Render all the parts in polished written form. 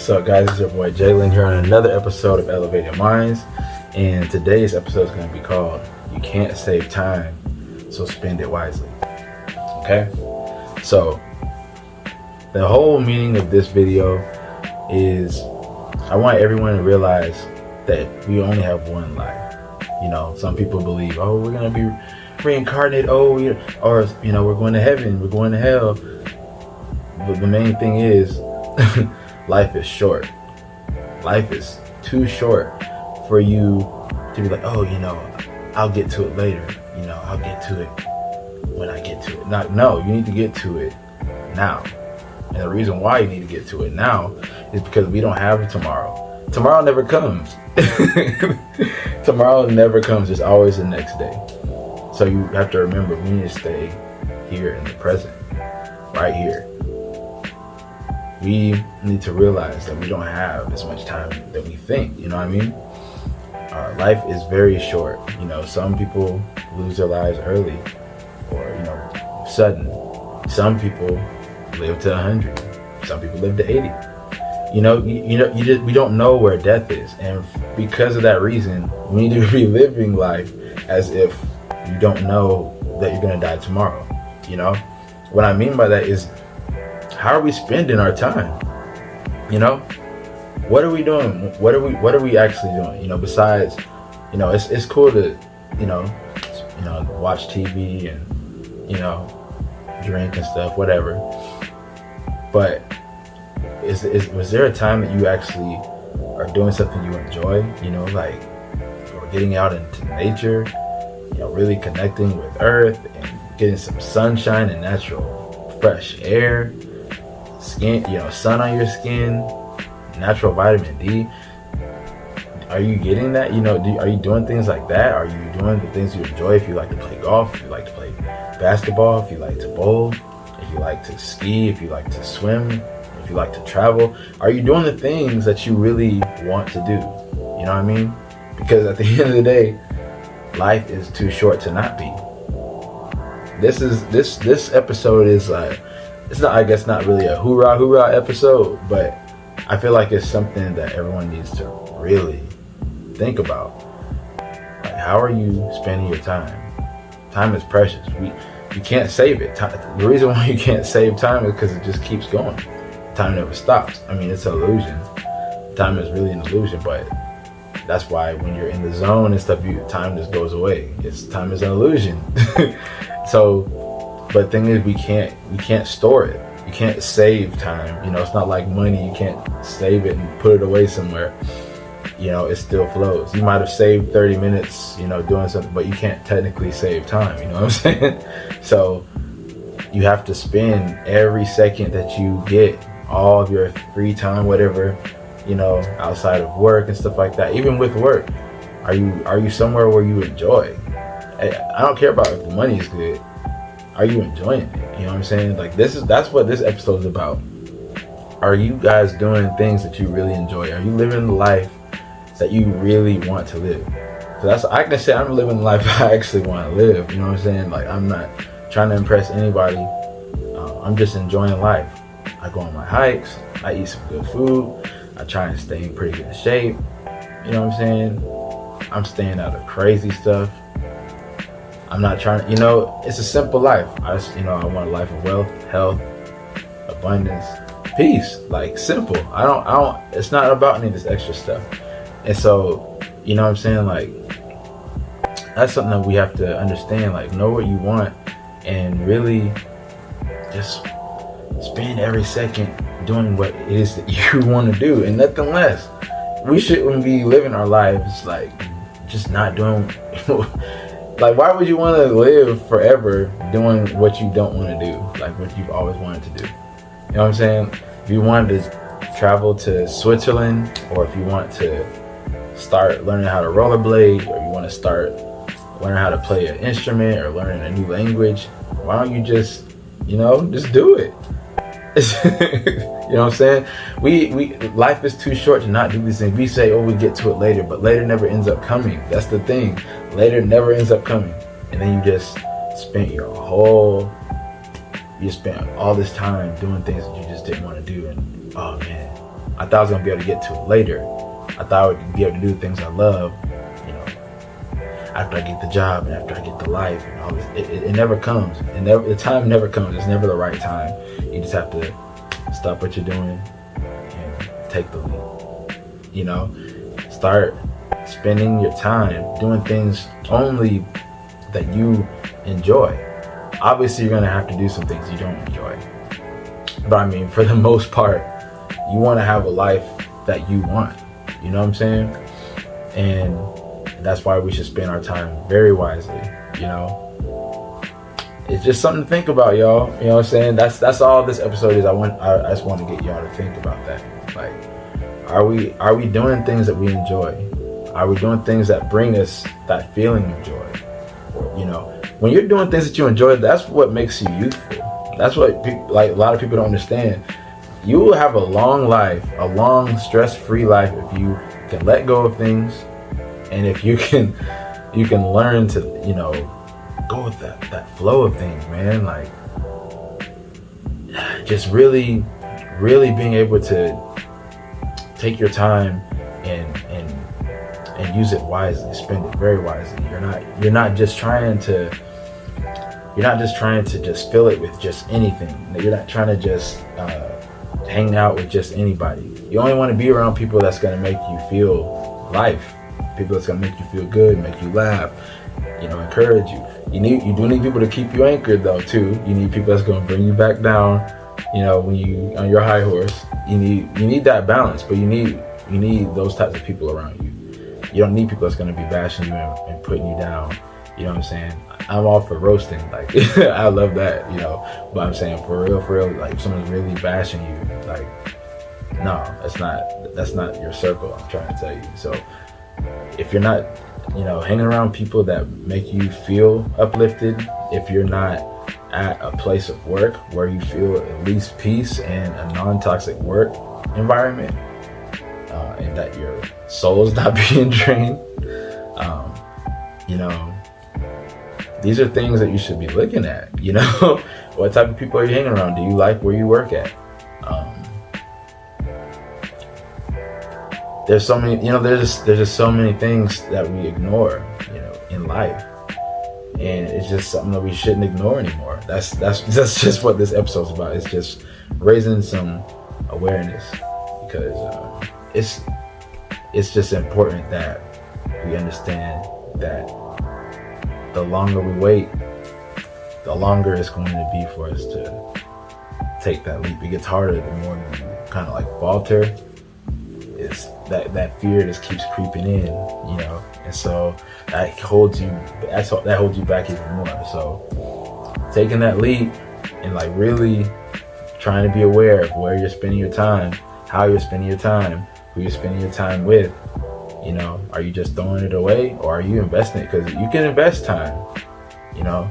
What's up, guys? It's your boy Jalen here on another episode of Elevated Minds, and today's episode is going to be called "You Can't Save Time, So Spend It Wisely." Okay, so the whole meaning of this video is I want everyone to realize that we only have one life. You know, some people believe, oh, we're going to be reincarnated, or you know, we're going to heaven, we're going to hell. But the main thing is life is short. Life is too short for you to be like, oh, you know, I'll get to it later. You know, I'll get to it when I get to it. No, you need to get to it now. And the reason why you need to get to it now is because we don't have tomorrow. Tomorrow never comes. Tomorrow never comes. It's always the next day. So you have to remember, we need to stay here in the present, right here. We need to realize that we don't have as much time that we think, you know what I mean? Life is very short. You know, some people lose their lives early or, you know, sudden. Some people live to 100. Some people live to 80. You know, we don't know where death is. And because of that reason, we need to be living life as if you don't know that you're going to die tomorrow. You know, what I mean by that is, how are we spending our time? You know, what are we doing? What are we actually doing? You know, besides, you know, it's cool to, you know, watch TV and, you know, drink and stuff, whatever. But was there a time that you actually are doing something you enjoy? You know, like, or getting out into nature, you know, really connecting with Earth and getting some sunshine and natural fresh air. Skin, you know, sun on your skin, natural vitamin D. Are you getting that? You know, are you doing things like that? Are you doing the things you enjoy? If you like to play golf, if you like to play basketball, if you like to bowl, if you like to ski, if you like to swim, if you like to travel, are you doing the things that you really want to do? You know what I mean? Because at the end of the day, life is too short to not be. This episode is like, it's not, I guess, not really a hoorah episode, but I feel like it's something that everyone needs to really think about. Like, how are you spending your time? Time is precious. You can't save it. The reason why you can't save time is because it just keeps going. Time never stops. I mean, it's an illusion. Time is really an illusion, but that's why when you're in the zone and stuff, time just goes away. Time is an illusion. So, but the thing is, we can't store it. You can't save time. You know, it's not like money. You can't save it and put it away somewhere. You know, it still flows. You might have saved 30 minutes, you know, doing something, but you can't technically save time. You know what I'm saying? So you have to spend every second that you get, all of your free time, whatever, you know, outside of work and stuff like that. Even with work, are you somewhere where you enjoy? I don't care about if the money is good. Are you enjoying it? You know what I'm saying? Like, that's what this episode is about. Are you guys doing things that you really enjoy? Are you living the life that you really want to live? So I can say I'm living the life I actually want to live. You know what I'm saying? Like, I'm not trying to impress anybody. I'm just enjoying life. I go on my hikes. I eat some good food. I try and stay in pretty good shape. You know what I'm saying? I'm staying out of crazy stuff. I'm not trying to, you know, it's a simple life. I want a life of wealth, health, abundance, peace. Like, simple. It's not about any of this extra stuff. And so, you know what I'm saying? Like, that's something that we have to understand. Like, know what you want and really just spend every second doing what it is that you want to do and nothing less. We shouldn't be living our lives like just not doing. Like, why would you want to live forever doing what you don't want to do? Like, what you've always wanted to do. You know what I'm saying? If you wanted to travel to Switzerland, or if you want to start learning how to rollerblade, or you want to start learning how to play an instrument or learning a new language, why don't you just do it? You know what I'm saying? We life is too short to not do these things. We say, oh, we get to it later, but later never ends up coming. That's the thing. Later never ends up coming. And then you just spent all this time doing things that you just didn't want to do. And oh man, I thought I was gonna be able to get to it later. I thought I would be able to do the things I love, you know, after I get the job and after I get the life and all this. It never comes. The time never comes. It's never the right time. You just have to stop what you're doing and take the leap. You know, start spending your time doing things only that you enjoy. Obviously, you're gonna have to do some things you don't enjoy. But I mean, for the most part, you want to have a life that you want. You know what I'm saying? And that's why we should spend our time very wisely. You know, it's just something to think about, y'all. You know what I'm saying? That's all this episode is. I just want to get y'all to think about that. Like, are we doing things that we enjoy? Are we doing things that bring us that feeling of joy? You know, when you're doing things that you enjoy, that's what makes you youthful. That's what a lot of people don't understand. You will have a long life, a long stress-free life if you can let go of things, and if you can learn to, you know, go with that flow of things, man. Like, just really being able to take your time and use it wisely, spend it very wisely. You're not just trying to just fill it with just anything. You're not trying to just hang out with just anybody. You only want to be around people that's going to make you feel life, people that's going to make you feel good, make you laugh, you know, encourage you. You do need people to keep you anchored though too. You need people that's going to bring you back down, you know, when you on your high horse. You need that balance, but you need those types of people around you. You don't need people that's going to be bashing you and putting you down. You know what I'm saying? I'm all for roasting, like I love that, you know, but I'm saying for real, like if someone's really bashing you, like, no, that's not your circle, I'm trying to tell you. So if you're not, you know, hanging around people that make you feel uplifted, if you're not at a place of work where you feel at least peace and a non-toxic work environment, and that your soul is not being drained, you know, these are things that you should be looking at. You know, what type of people are you hanging around? Do you like where you work at? There's so many, you know, there's just so many things that we ignore, you know, in life, and it's just something that we shouldn't ignore anymore. That's just what this episode's about. It's just raising some awareness, because it's just important that we understand that the longer we wait, the longer it's going to be for us to take that leap. It gets harder the more you kind of like falter. It's that fear just keeps creeping in, you know, and so that holds you back even more. So taking that leap and like really trying to be aware of where you're spending your time, how you're spending your time, who you're spending your time with. You know, are you just throwing it away, or are you investing it? Because you can invest time, you know.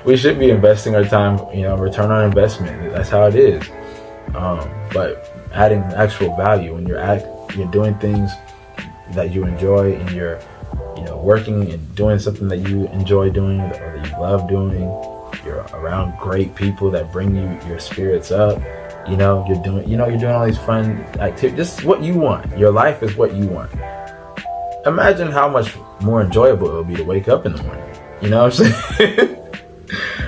We should be investing our time, you know, return on investment. That's how it is. But adding actual value when you're doing things that you enjoy, and you're, you know, working and doing something that you enjoy doing or that you love doing. You're around great people that bring your spirits up. You know, you're doing all these fun activities, just what you want. Your life is what you want. Imagine how much more enjoyable it would be to wake up in the morning. You know what I'm saying?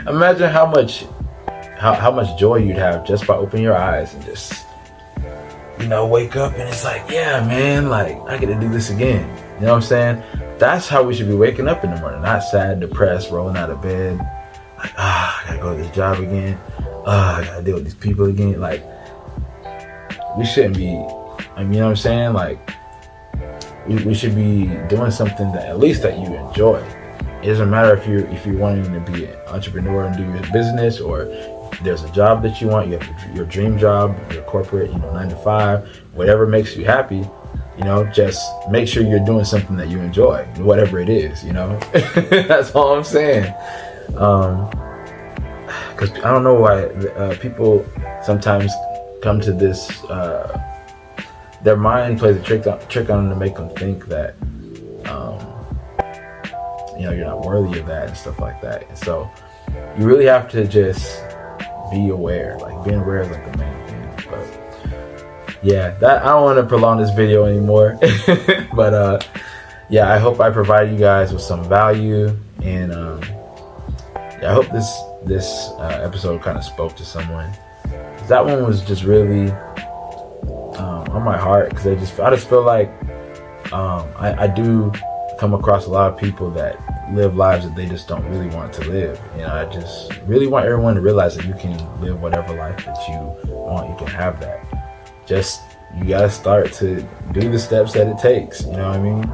Imagine how much joy you'd have just by opening your eyes and just, you know, wake up and it's like, yeah, man, like I get to do this again. You know what I'm saying? That's how we should be waking up in the morning, not sad, depressed, rolling out of bed, like, I gotta go to this job again. I gotta deal with these people again. Like, we shouldn't be, I mean, you know what I'm saying? Like, we should be doing something that at least that you enjoy. It doesn't matter if you're wanting to be an entrepreneur and do your business, or there's a job that you want, you have your dream job, your corporate, you know, 9 to 5, whatever makes you happy, you know, just make sure you're doing something that you enjoy, whatever it is, you know. That's all I'm saying. because I don't know why people sometimes come to this. Their mind plays a trick on them to make them think that you're not worthy of that and stuff like that. And so you really have to just be aware. Like being aware is like the main thing. But yeah, that I don't want to prolong this video anymore. But yeah, I hope I provided you guys with some value, and I hope this episode kind of spoke to someone. That one was just really on my heart, because I just feel like I do come across a lot of people that live lives that they just don't really want to live. I just really want everyone to realize that you can live whatever life that you want. You can have that. Just you gotta start to do the steps that it takes. You know what I mean?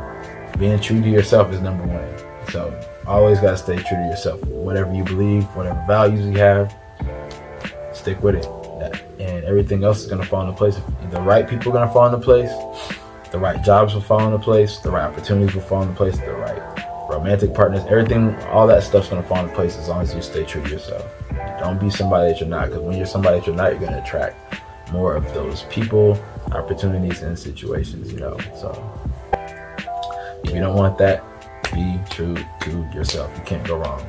Being true to yourself is number one. So always gotta stay true to yourself. Whatever you believe, whatever values you have, stick with it. And everything else is gonna fall into place. The right people are gonna fall into place. The right jobs will fall into place. The right opportunities will fall into place. The right romantic partners, everything, all that stuff's gonna fall into place as long as you stay true to yourself. Don't be somebody that you're not, because when you're somebody that you're not, you're gonna attract more of those people, opportunities, and situations. So if you don't want that, be true to yourself. You can't go wrong.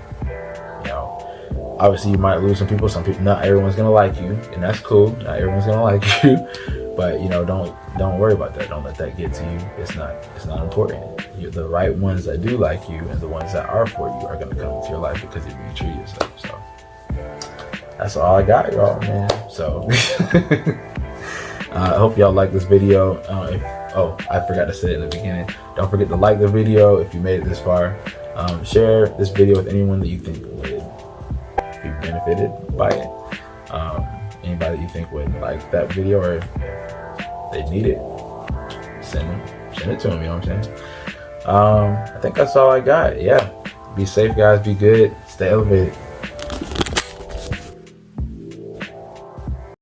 Obviously you might lose some people. Not everyone's gonna like you, and that's cool. Not everyone's gonna like you, but don't worry about that. Don't let that get to you. It's not important. The right ones that do like you and the ones that are for you are gonna come into your life because you're being true to yourself. So that's all I got, y'all, man. So I hope y'all like this video. I forgot to say it in the beginning. Don't forget to like the video if you made it this far. Share this video with anyone that you think would be benefited by it. Anybody you think would like that video or they need it, send it to them. You know what I'm saying? I think that's all I got. Yeah, be safe, guys. Be good. Stay elevated.